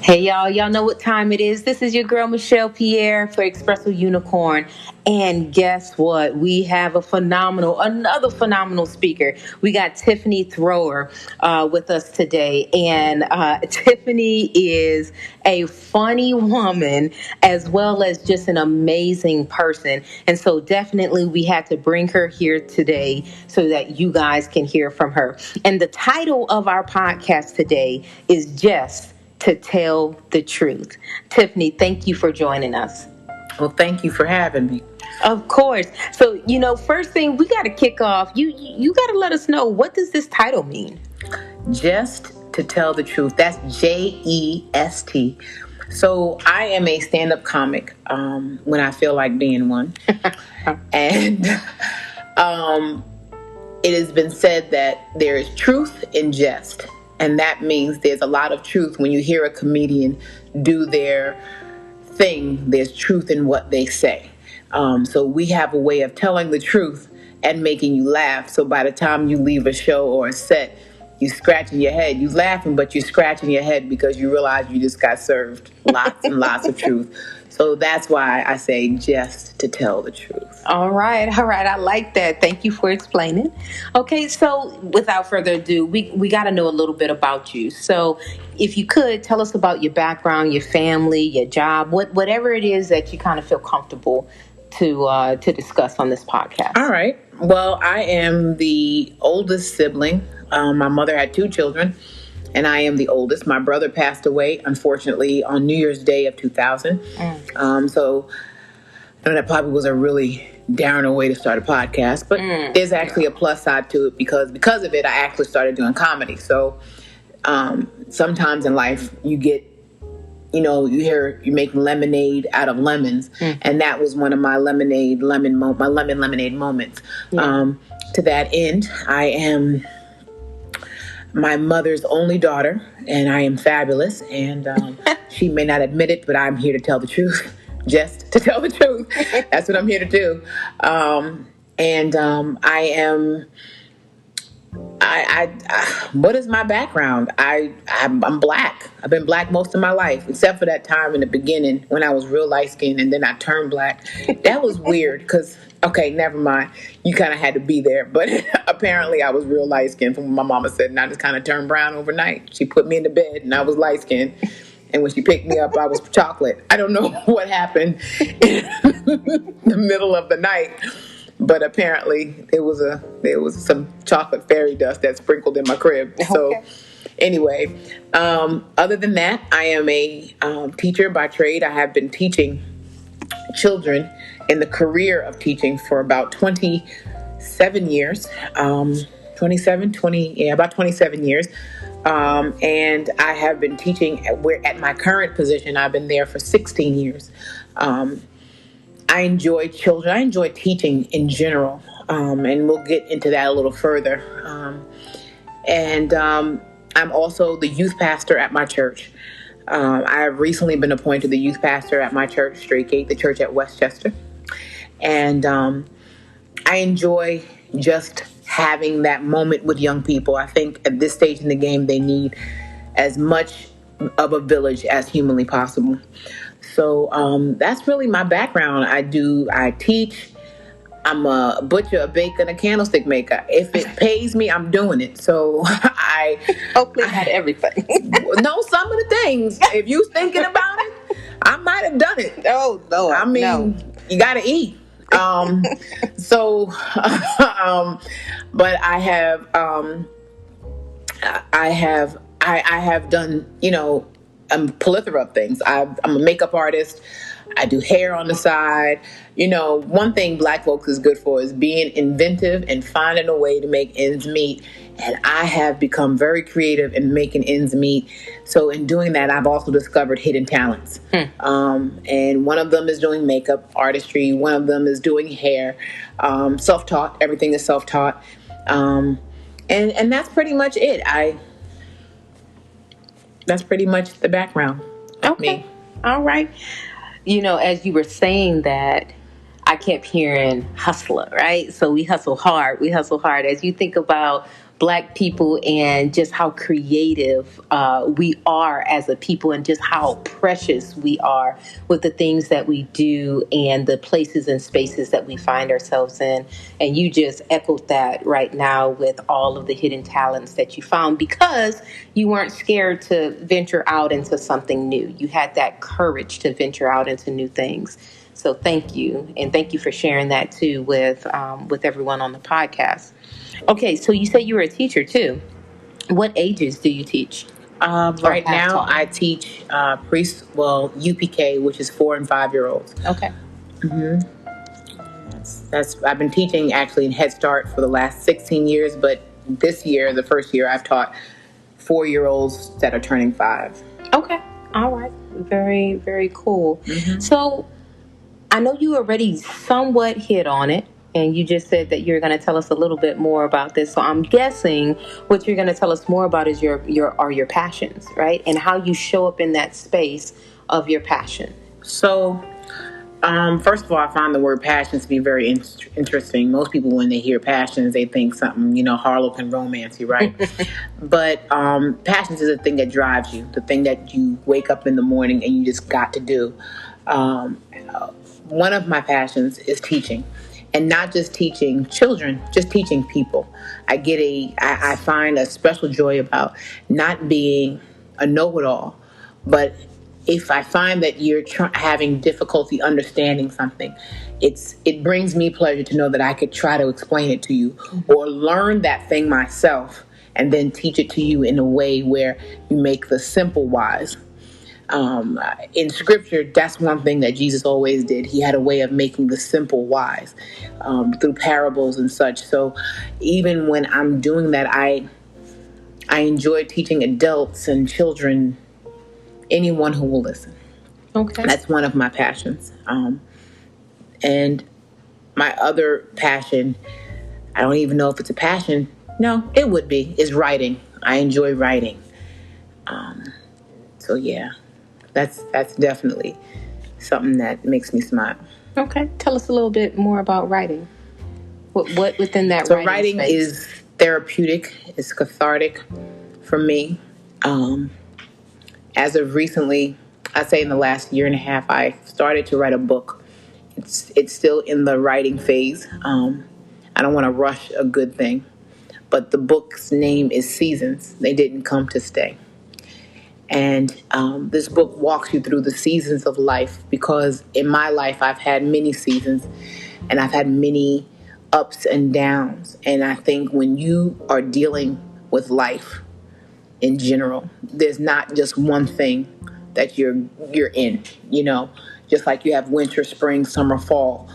Hey y'all know what time it is. This is your girl Michelle Pierre for Espresso Unicorn. And guess what? We have another phenomenal speaker. We got Tiffini Thrower with us today. And Tiffini is a funny woman as well as just an amazing person. And so definitely we had to bring her here today so that you guys can hear from her. And the title of our podcast today is Jest to Tell the Truth. Tiffini, thank you for joining us. Well, thank you for having me. Of course. So, first thing we got to kick off. You got to let us know, what does this title mean? Jest to Tell the Truth. That's Jest. So I am a stand-up comic when I feel like being one. And it has been said that there is truth in jest. And that means there's a lot of truth when you hear a comedian do their thing. There's truth in what they say. So we have a way of telling the truth and making you laugh. So by the time you leave a show or a set, you scratching your head. You laughing, but you're scratching your head because you realize you just got served lots and lots of truth. So that's why I say just to tell the truth. All right. I like that. Thank you for explaining. Okay, so without further ado, we got to know a little bit about you. So if you could, tell us about your background, your family, your job, whatever it is that you kind of feel comfortable to discuss on this podcast. All right. Well, I am the oldest sibling. My mother had 2 children, and I am the oldest. My brother passed away, unfortunately, on New Year's Day of 2000. So that probably was a really downer way to start a podcast, but there's actually a plus side to it because of it, I actually started doing comedy. So sometimes in life you get, you hear you're making lemonade out of lemons, and that was one of my lemon lemonade moments. To that end, I am my mother's only daughter, and I am fabulous, and she may not admit it, but I'm here to tell the truth. Just to tell the truth. That's what I'm here to do. What is my background? I'm black. I've been black most of my life, except for that time in the beginning when I was real light skinned and then I turned black. That was weird because, okay, never mind. You kind of had to be there. But apparently I was real light skinned from what my mama said, and I just kind of turned brown overnight. She put me in the bed and I was light skinned. And when she picked me up, I was chocolate. I don't know what happened in the middle of the night, but apparently there was some chocolate fairy dust that sprinkled in my crib. Okay. So anyway, other than that, I am a teacher by trade. I have been teaching children in the career of teaching for about 27 years. About 27 years. And I have been teaching at my current position. I've been there for 16 years. I enjoy children. I enjoy teaching in general. And we'll get into that a little further. I'm also the youth pastor at my church. I have recently been appointed the youth pastor at my church, Straight Gate, the church at Westchester. And I enjoy just having that moment with young people. I think at this stage in the game, they need as much of a village as humanly possible. So that's really my background. I teach. I'm a butcher, a baker, and a candlestick maker. If it pays me, I'm doing it. So hopefully not everything. No, some of the things. If you thinking about it, I might have done it. Oh no! I mean, no. You got to eat. But I have done, a plethora of things. I'm a makeup artist. I do hair on the side. One thing Black folks is good for is being inventive and finding a way to make ends meet. And I have become very creative in making ends meet. So in doing that, I've also discovered hidden talents. And one of them is doing makeup artistry. One of them is doing hair. Self-taught. Everything is self-taught. And that's pretty much it. That's pretty much the background of me. All right. As you were saying that, I kept hearing hustler, right? So we hustle hard. We hustle hard. As you think about Black people and just how creative we are as a people and just how precious we are with the things that we do and the places and spaces that we find ourselves in. And you just echoed that right now with all of the hidden talents that you found because you weren't scared to venture out into something new. You had that courage to venture out into new things. So thank you. And thank you for sharing that too with everyone on the podcast. Okay, so you said you were a teacher too. What ages do you teach? Right now, I teach UPK, which is 4 and 5 year olds. Okay. That's I've been teaching actually in Head Start for the last 16 years, but this year, the first year, I've taught 4 year olds that are turning 5. Okay. All right. Very, very cool. So I know you already somewhat hit on it. And you just said that you're going to tell us a little bit more about this. So I'm guessing what you're going to tell us more about is your passions, right? And how you show up in that space of your passion. So, first of all, I find the word passion to be very interesting. Most people, when they hear passions, they think something, Harlequin romancy, right? But passions is the thing that drives you, the thing that you wake up in the morning and you just got to do. One of my passions is teaching. And not just teaching children, just teaching people. I find a special joy about not being a know-it-all, but if I find that you're having difficulty understanding something, it brings me pleasure to know that I could try to explain it to you or learn that thing myself and then teach it to you in a way where you make the simple wise. In scripture, that's one thing that Jesus always did. He had a way of making the simple wise through parables and such. So even when I'm doing that, I enjoy teaching adults and children, anyone who will listen. Okay. That's one of my passions. And my other passion, I don't even know if it's a passion. No, it would be, is writing. I enjoy writing. So yeah. That's definitely something that makes me smile. Okay. Tell us a little bit more about writing. What within that so writing space? Is therapeutic. It's cathartic for me. As of recently, I'd say in the last year and a half, I started to write a book. It's still in the writing phase. I don't want to rush a good thing. But the book's name is Seasons. They didn't come to stay. And this book walks you through the seasons of life because in my life, I've had many seasons and I've had many ups and downs. And I think when you are dealing with life in general, there's not just one thing that you're in, just like you have winter, spring, summer, fall.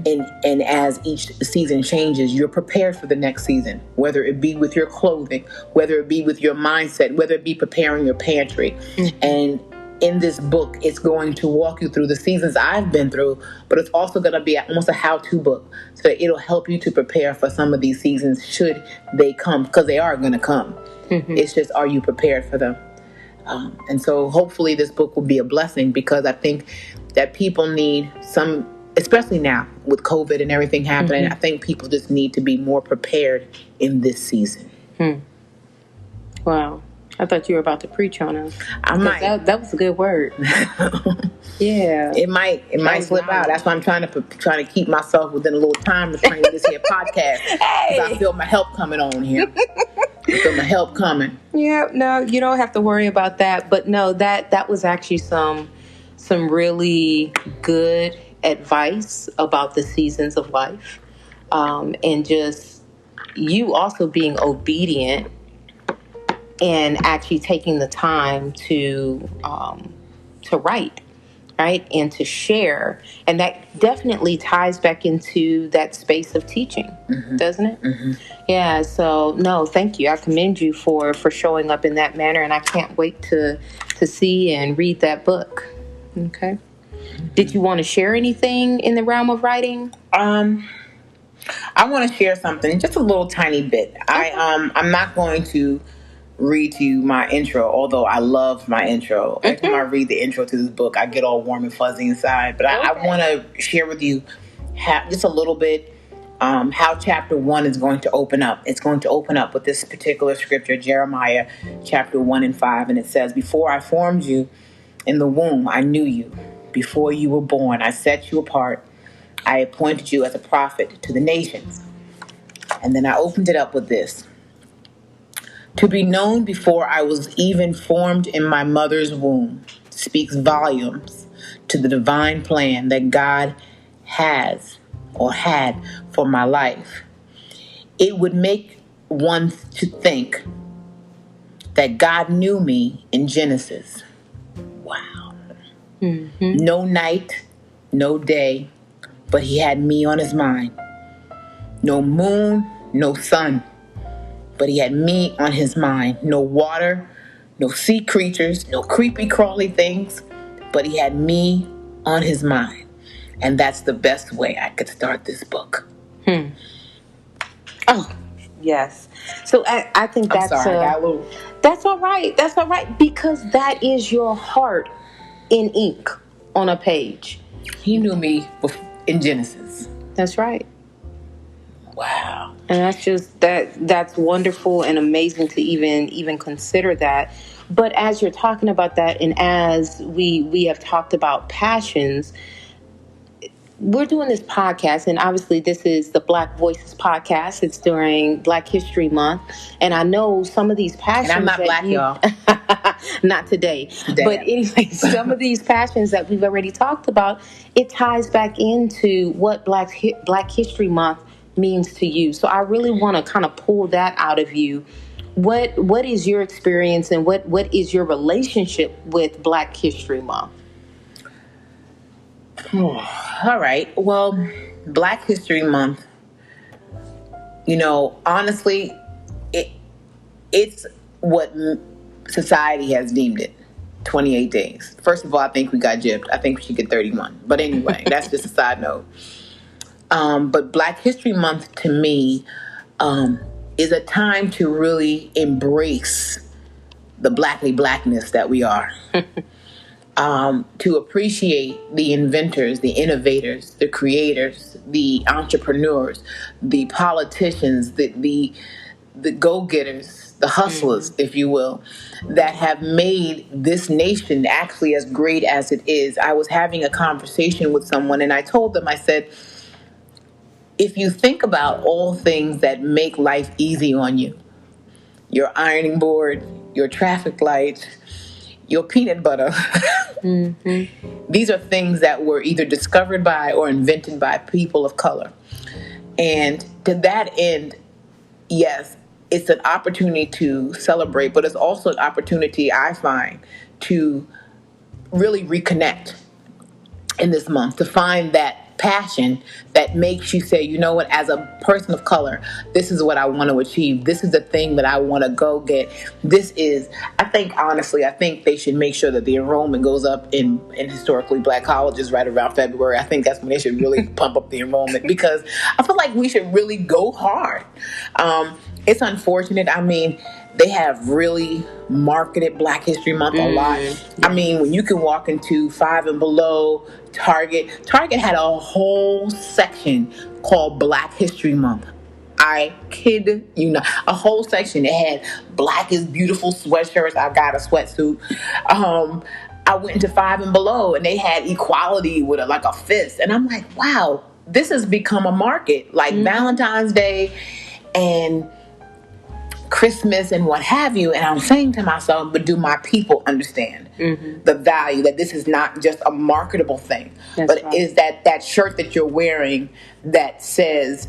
And as each season changes, you're prepared for the next season, whether it be with your clothing, whether it be with your mindset, whether it be preparing your pantry. And in this book, it's going to walk you through the seasons I've been through, but it's also going to be almost a how-to book. So it'll help you to prepare for some of these seasons should they come, because they are going to come. It's just, are you prepared for them? And so hopefully this book will be a blessing because I think that people need some, especially now with COVID and everything happening, I think people just need to be more prepared in this season. Wow. I thought you were about to preach on us. I might. That was a good word. Yeah. It might slip out. That's why I'm trying to keep myself within a little time restraint of this here podcast. Because I feel my help coming on here. I feel my help coming. Yeah, no, you don't have to worry about that. But no, that was actually some really good advice about the seasons of life. And just you also being obedient and actually taking the time to write, right? And to share. And that definitely ties back into that space of teaching, doesn't it? Yeah. So no, thank you. I commend you for showing up in that manner. And I can't wait to see and read that book. Okay. Did you want to share anything in the realm of writing? I want to share something, just a little tiny bit. Okay. I'm not going to read to you my intro, although I love my intro. Every time I read the intro to this book, I get all warm and fuzzy inside. But I want to share with you just a little bit how chapter 1 is going to open up. It's going to open up with this particular scripture, Jeremiah chapter 1 and 5. And it says, before I formed you in the womb, I knew you. Before you were born, I set you apart. I appointed you as a prophet to the nations. And then I opened it up with this. To be known before I was even formed in my mother's womb speaks volumes to the divine plan that God has or had for my life. It would make one to think that God knew me in Genesis. Wow. Mm-hmm. No night, no day, but he had me on his mind. No moon, no sun, but he had me on his mind. No water, no sea creatures, no creepy crawly things, but he had me on his mind. And that's the best way I could start this book. Oh, yes. So I think that's that's all right. That's all right, because that is your heart in ink on a page. He knew me in Genesis. That's right. Wow. And that's just that's wonderful and amazing to even consider that. But as you're talking about that, and as we have talked about passions, we're doing this podcast, and obviously this is the Black Voices podcast. It's during Black History Month, and I know some of these passions. And I'm not black, y'all. Not today. But anyway, some of these passions that we've already talked about, it ties back into what Black History Month means to you. So I really want to kind of pull that out of you. What is your experience, and what is your relationship with Black History Month? All right. Well, Black History Month, honestly, it's what society has deemed it. 28 days. First of all, I think we got gypped. I think we should get 31. But anyway, that's just a side note. But Black History Month to me is a time to really embrace the blackness that we are. To appreciate the inventors, the innovators, the creators, the entrepreneurs, the politicians, the go-getters, the hustlers, if you will, that have made this nation actually as great as it is. I was having a conversation with someone, and I told them, I said, if you think about all things that make life easy on you, your ironing board, your traffic lights, your peanut butter, these are things that were either discovered by or invented by people of color. And to that end, yes, it's an opportunity to celebrate, but it's also an opportunity, I find, to really reconnect in this month, to find that passion that makes you say, you know what, as a person of color, this is what I want to achieve. This is the thing that I want to go get. I think they should make sure that the enrollment goes up in historically Black colleges right around February. I think that's when they should really pump up the enrollment, because I feel like we should really go hard. It's unfortunate. I mean, they have really marketed Black History Month a lot. I mean, when you can walk into Five and Below, Target had a whole section called Black History Month. I kid you not. A whole section that had Black is Beautiful sweatshirts. I got a sweatsuit. I went into Five and Below, and they had equality with a fist. And I'm like, wow, this has become a market. Like Valentine's Day and Christmas and what have you. And I'm saying to myself, but do my people understand the value that this is not just a marketable thing, but right. Is that shirt that you're wearing that says,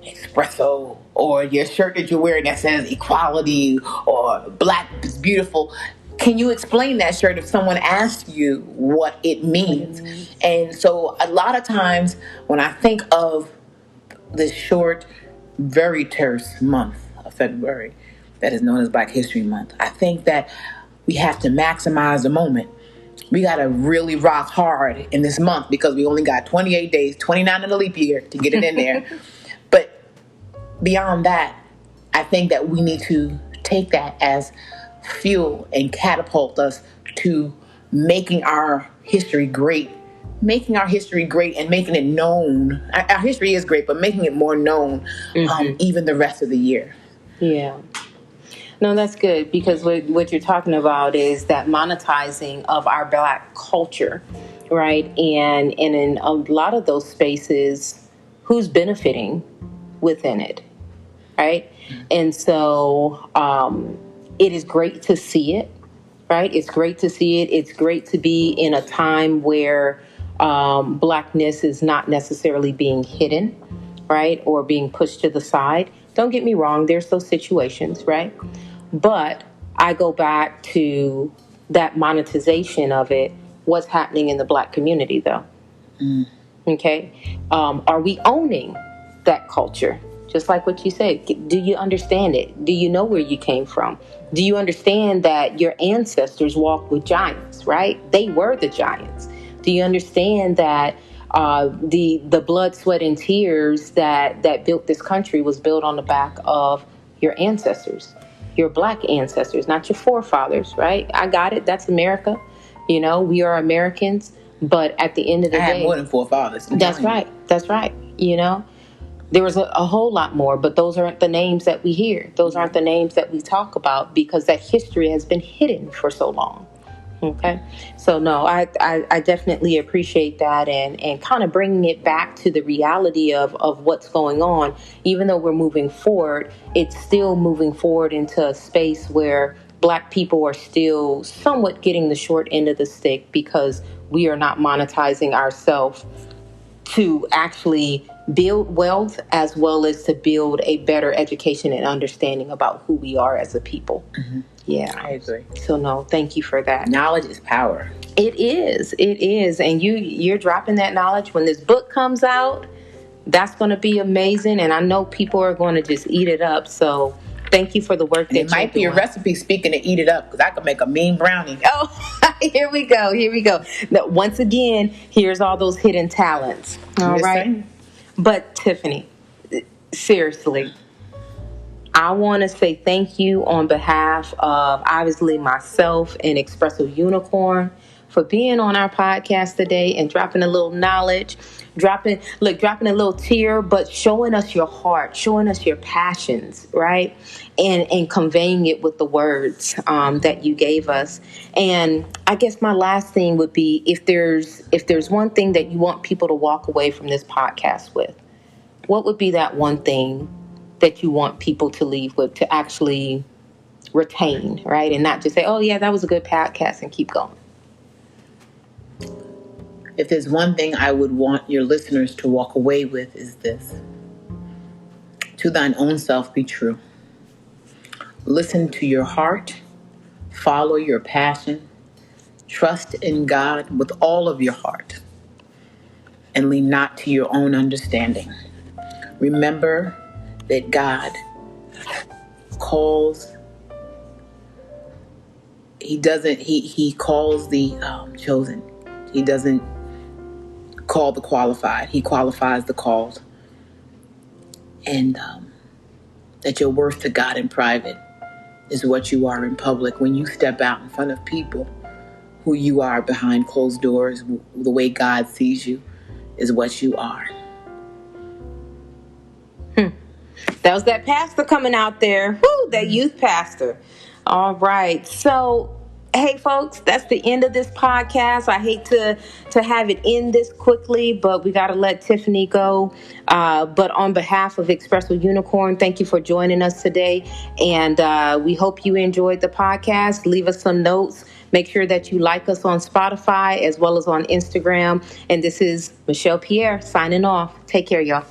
espresso, or your shirt that you're wearing that says equality or Black is beautiful. Can you explain that shirt if someone asks you what it means? And so a lot of times when I think of this short, very terse month of February that is known as Black History Month, I think that we have to maximize the moment. We got to really rock hard in this month, because we only got 28 days, 29 in a leap year to get it in there. But beyond that, I think that we need to take that as fuel and catapult us to making our history great making our history great and making it known. Our history is great, but making it more known, even the rest of the year. Yeah. No, that's good, because what you're talking about is that monetizing of our Black culture, right? And in a lot of those spaces, who's benefiting within it, right? And so it is great to see it, right? It's great to see it. It's great to be in a time where Blackness is not necessarily being hidden, right? Or being pushed to the side. Don't get me wrong, there's those situations, right? But I go back to that monetization of it. What's happening in the Black community, though? Okay. Are we owning that culture? Just like what you said. Do you understand it? Do you know where you came from? Do you understand that your ancestors walked with giants, right? They were the giants. Do you understand that the blood, sweat, and tears that built this country was built on the back of your ancestors, your Black ancestors, not your forefathers, right? I got it. That's America. You know, we are Americans. But at the end of the day, I had more than forefathers. That's right. That's right. You know, there was a whole lot more, but those aren't the names that we hear. Those aren't the names that we talk about, because that history has been hidden for so long. Okay. So no, I definitely appreciate that, and kind of bringing it back to the reality of what's going on. Even though we're moving forward, it's still moving forward into a space where Black people are still somewhat getting the short end of the stick, because we are not monetizing ourselves to actually build wealth, as well as to build a better education and understanding about who we are as a people. Yeah, I agree. So no, thank you for that. Knowledge is power. It is. It is. And you're dropping that knowledge. When this book comes out, that's going to be amazing. And I know people are going to just eat it up. So thank you for the work that you're doing. It might be a recipe, speaking to eat it up, because I could make a mean brownie. Oh, here we go. Here we go. Now, once again, here's all those hidden talents. All right. Saying. But Tiffini, seriously, I want to say thank you on behalf of obviously myself and Espresso Unicorn for being on our podcast today and dropping a little knowledge, dropping a little tear, but showing us your heart, showing us your passions, right? And conveying it with the words that you gave us. And I guess my last thing would be, if there's one thing that you want people to walk away from this podcast with, what would be that one thing that you want people to leave with, to actually retain, right? And not just say, oh yeah, that was a good podcast, and keep going. If there's one thing I would want your listeners to walk away with, is this: to thine own self be true. Listen to your heart, follow your passion, trust in God with all of your heart, and lean not to your own understanding. Remember that God calls, he calls the chosen. He doesn't call the qualified. He qualifies the called. And that your worth to God in private is what you are in public. When you step out in front of people, who you are behind closed doors, the way God sees you, is what you are. That was that pastor coming out there. Woo, that youth pastor. All right. So, hey, folks, that's the end of this podcast. I hate to have it end this quickly, but we got to let Tiffini go. But on behalf of Espresso Unicorn, thank you for joining us today. And we hope you enjoyed the podcast. Leave us some notes. Make sure that you like us on Spotify as well as on Instagram. And this is Michelle Pierre signing off. Take care, y'all.